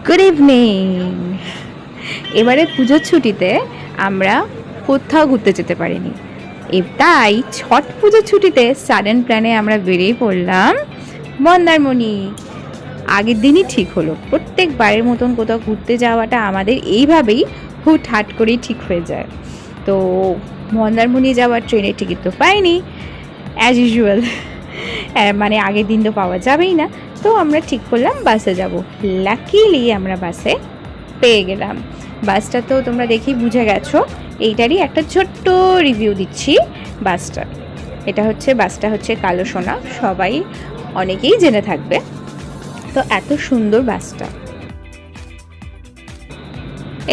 Good evening. এবারে পুজোর ছুটিতে আমরা কোথাও ঘুরতে যেতে পারিনি, তাই ছট পুজোর ছুটিতে সাডেন প্ল্যানে আমরা বেরিয়ে পড়লাম মন্দারমণি। আগের দিনই ঠিক হলো, প্রত্যেকবারের মতন কোথাও ঘুরতে যাওয়াটা আমাদের এইভাবেই হুটহাট করেই ঠিক হয়ে যায়। তো মন্দারমণি যাওয়ার ট্রেনের টিকিট তো পাইনি অ্যাজ ইউজুয়াল, মানে আগের দিন তো পাওয়া যাবেই না। তো আমরা ঠিক করলাম বাসে যাব। লাকিলি আমরা বাসে পেয়ে গেলাম। বাসটা তো তোমরা দেখেই বুঝে গেছো, এইটারই একটা ছোট্ট রিভিউ দিচ্ছি বাসটা। বাসটা হচ্ছে কালো সোনা, সবাই অনেকেই জেনে থাকবে। তো এত সুন্দর বাসটা,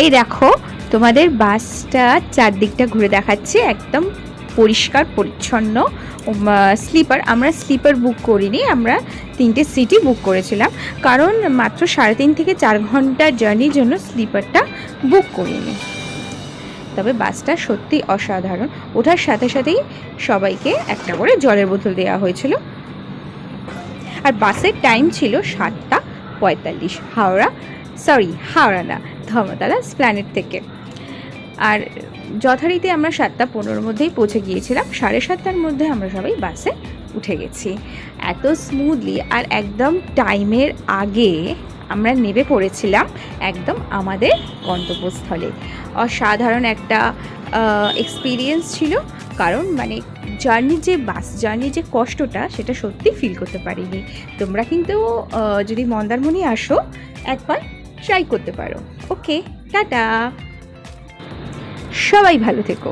এই দেখো তোমাদের বাসটা চারদিকটা ঘুরে দেখাচ্ছে, একদম পরিষ্কার পরিচ্ছন্ন। স্লিপার, আমরা স্লিপার বুক করিনি, আমরা 3টে সিটই বুক করেছিলাম, কারণ মাত্র 3.5 থেকে 4 ঘন্টার জার্নির জন্য স্লিপারটা বুক করিনি। তবে বাসটা সত্যি অসাধারণ। ওঠার সাথে সাথেই সবাইকে একটা করে জলের বোতল দেওয়া হয়েছিল। আর বাসের টাইম ছিল 7:45, হাওড়া না, ধর্মতলা এসপ্ল্যানেড থেকে। আর যথারীতি আমরা 7:15 মধ্যেই পৌঁছে গিয়েছিলাম। 7:30টার মধ্যে আমরা সবাই বাসে উঠে গেছি এত স্মুথলি। আর একদম টাইমের আগে আমরা নেমে পড়েছিলাম একদম আমাদের গন্তব্যস্থলে। অসাধারণ একটা এক্সপিরিয়েন্স ছিল, কারণ মানে বাস জার্নির যে কষ্টটা সেটা সত্যি ফিল করতে পারিনি। তোমরা কিন্তু যদি মন্দারমণি আসো একবার ট্রাই করতে পারো। ওকে, টাটা, সবাই ভালো থেকো।